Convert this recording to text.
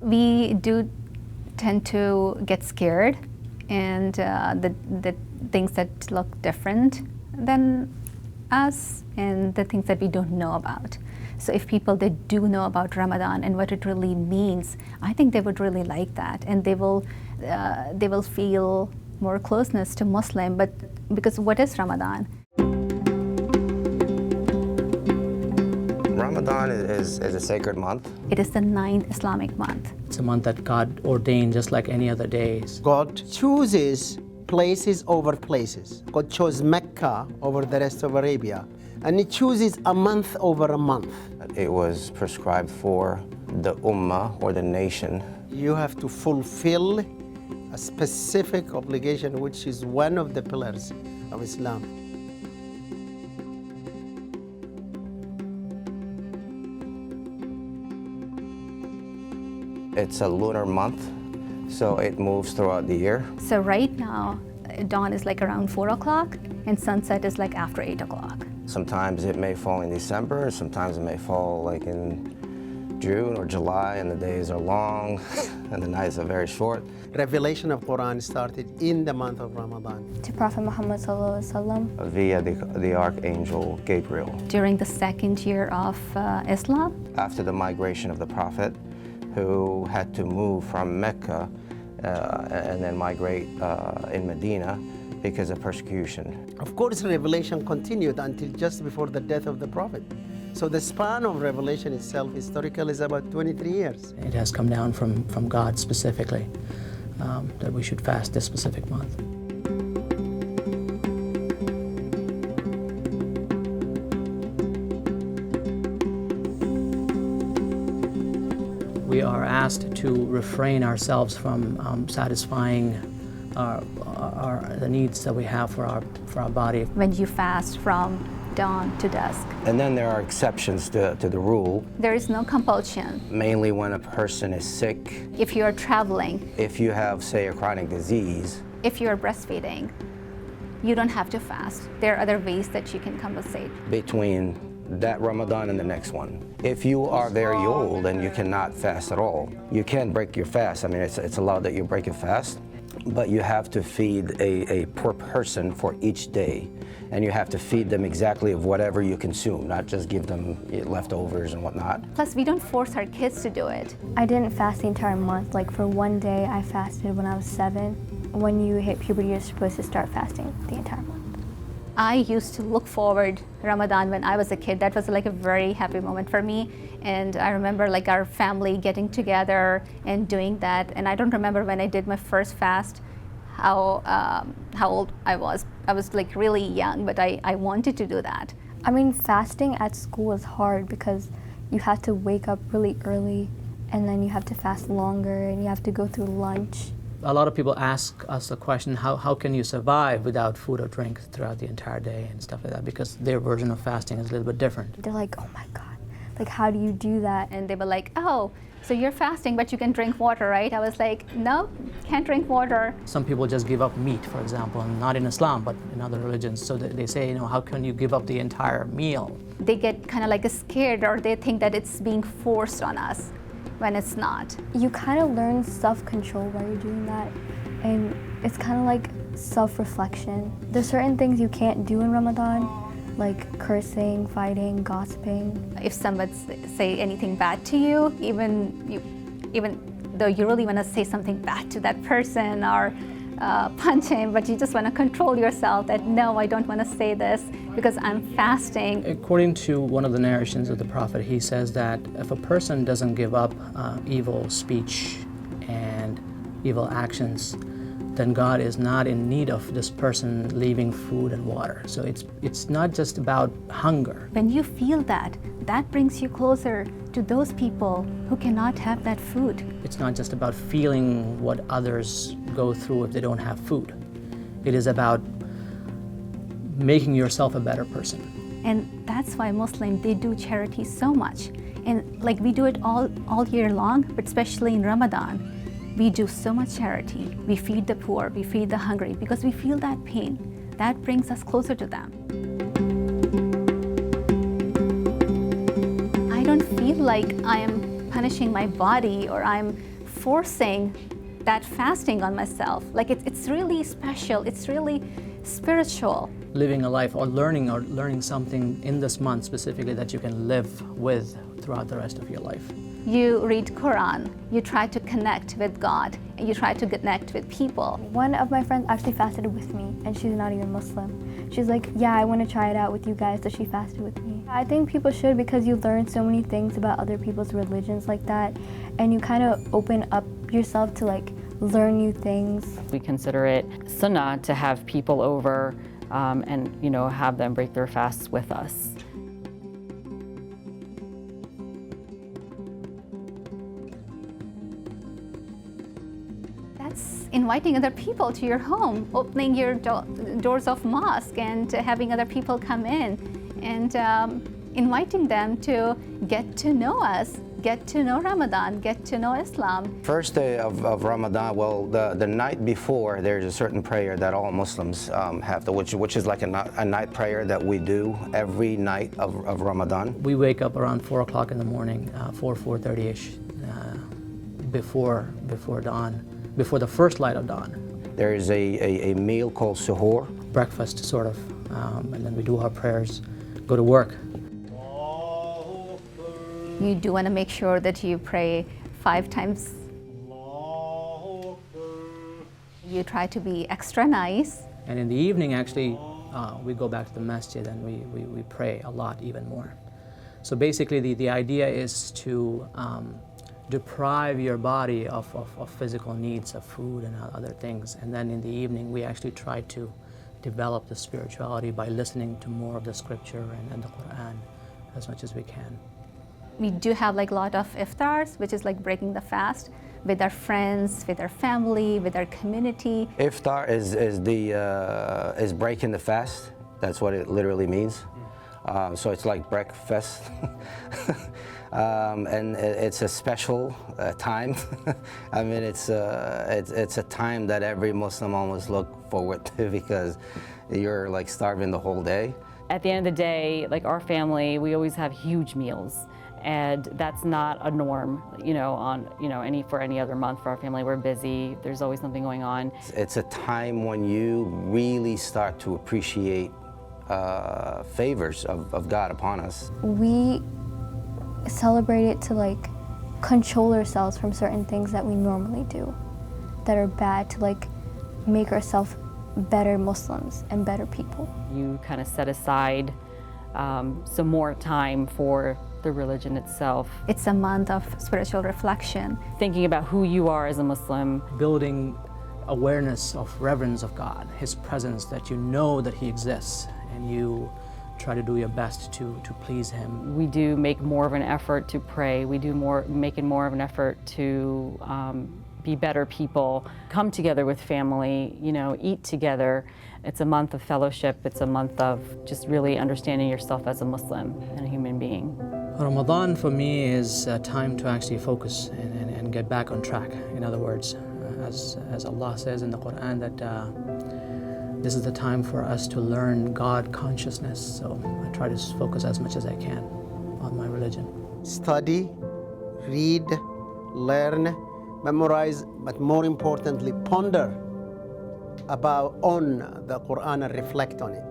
We do tend to get scared, and the things that look different than us, and the things that we don't know about. So if people that do know about Ramadan and what it really means, I think they would really like that, and they will feel more closeness to Muslim. But because what is Ramadan? Ramadan is a sacred month. It is the 9th Islamic month. It's a month that God ordained just like any other days. God chooses places over places. God chose Mecca over the rest of Arabia, and He chooses a month over a month. It was prescribed for the ummah or the nation. You have to fulfill a specific obligation, which is one of the pillars of Islam. It's a lunar month, so it moves throughout the year. So right now, dawn is like around 4 o'clock, and sunset is like after 8 o'clock. Sometimes it may fall in December, sometimes it may fall like in June or July, and the days are long and the nights are very short. Revelation of Quran started in the month of Ramadan. To Prophet Muhammad sallallahu alaihi wasallam. Via the Archangel Gabriel. During the 2nd year of Islam, After the migration of the Prophet, who had to move from Mecca and then migrate in Medina because of persecution. Of course, revelation continued until just before the death of the Prophet. So the span of revelation itself, historically, is about 23 years. It has come down from God specifically that we should fast this specific month. We are asked to refrain ourselves from satisfying the needs that we have for our body. when you fast from dawn to dusk, And then there are exceptions to the rule, there is no compulsion. mainly when a person is sick. If you are traveling, If you have, say, a chronic disease, if you are breastfeeding, you don't have to fast. There are other ways that you can compensate. between that Ramadan and the next one. If you are very old and you cannot fast at all, you can break your fast. I mean, it's allowed that you break your fast, but you have to feed a per person for each day. And you have to feed them exactly of whatever you consume, not just give them leftovers and whatnot. Plus, we don't force our kids to do it. I didn't fast the entire month. Like for one day, I fasted when I was 7. When you hit puberty, you're supposed to start fasting the entire month. I used to look forward Ramadan when I was a kid. That was like a very happy moment for me. And I remember like our family getting together and doing that. And I don't remember when I did my first fast, how old I was. I was like really young, but I wanted to do that. I mean, fasting at school is hard because you have to wake up really early, and then you have to fast longer, and you have to go through lunch. A lot of people ask us the question, how can you survive without food or drink throughout the entire day and stuff like that, because their version of fasting is a little bit different. They're like, oh my God, like how do you do that? And they were like, oh, so you're fasting, but you can drink water, right? I was like, no, can't drink water. Some people just give up meat, for example, and not in Islam, but in other religions. So they say, how can you give up the entire meal? They get kind of like scared, or they think that it's being forced on us when it's not. You kind of learn self-control while you're doing that, and it's kind of like self-reflection. There's certain things you can't do in Ramadan, like cursing, fighting, gossiping. If someone say anything bad to you, even though you really want to say something bad to that person or punch him, but you just want to control yourself that no, I don't want to say this because I'm fasting. According to one of the narrations of the Prophet, he says that if a person doesn't give up evil speech and evil actions, then God is not in need of this person leaving food and water. So it's not just about hunger. When you feel that brings you closer to those people who cannot have that food. It's not just about feeling what others go through if they don't have food. It is about making yourself a better person. And that's why Muslims, they do charity so much. And like we do it all year long, but especially in Ramadan. We do so much charity. We feed the poor, we feed the hungry, because we feel that pain. That brings us closer to them. I don't feel like I am punishing my body or I'm forcing that fasting on myself. Like it's really special, it's really spiritual. Living a life or learning something in this month specifically that you can live with throughout the rest of your life. You read Quran, you try to connect with God, and you try to connect with people. One of my friends actually fasted with me, and she's not even Muslim. She's like, yeah, I want to try it out with you guys, so she fasted with me. I think people should, because you learn so many things about other people's religions like that, and you kind of open up yourself to like learn new things. We consider it sunnah to have people over and have them break their fasts with us. That's inviting other people to your home, opening your doors of mosque and having other people come in and inviting them to get to know us, get to know Ramadan, get to know Islam. First day of Ramadan, well, the night before, there's a certain prayer that all Muslims have to, which is like a night prayer that we do every night of Ramadan. We wake up around 4 o'clock in the morning, 4:30ish, before dawn, before the first light of dawn. There is a meal called suhoor. Breakfast, sort of, and then we do our prayers, go to work. You do want to make sure that you pray 5 times. You try to be extra nice. And in the evening, actually, we go back to the masjid and we pray a lot, even more. So basically, the idea is to deprive your body of physical needs, of food and other things. And then in the evening, we actually try to develop the spirituality by listening to more of the scripture and the Quran as much as we can. We do have like a lot of iftars, which is like breaking the fast with our friends, with our family, with our community. Iftar is breaking the fast. That's what it literally means. So it's like breakfast. And it's a special time. I mean, it's a time that every Muslim almost look forward to because you're like starving the whole day. At the end of the day, like our family, we always have huge meals. And that's not a norm, for any other month for our family. We're busy. There's always something going on. It's a time when you really start to appreciate favors of God upon us. We celebrate it to like control ourselves from certain things that we normally do that are bad, to like make ourselves better Muslims and better people. You kind of set aside some more time for the religion itself. It's a month of spiritual reflection. Thinking about who you are as a Muslim. Building awareness of reverence of God, His presence, that you know that He exists, and you try to do your best to please Him. We do make more of an effort to pray. We do make more of an effort to be better people, come together with family, eat together. It's a month of fellowship. It's a month of just really understanding yourself as a Muslim and a human being. Ramadan for me is a time to actually focus and get back on track. In other words, as Allah says in the Quran, that this is the time for us to learn God consciousness. So I try to focus as much as I can on my religion. Study, read, learn, memorize, but more importantly, ponder on the Quran and reflect on it.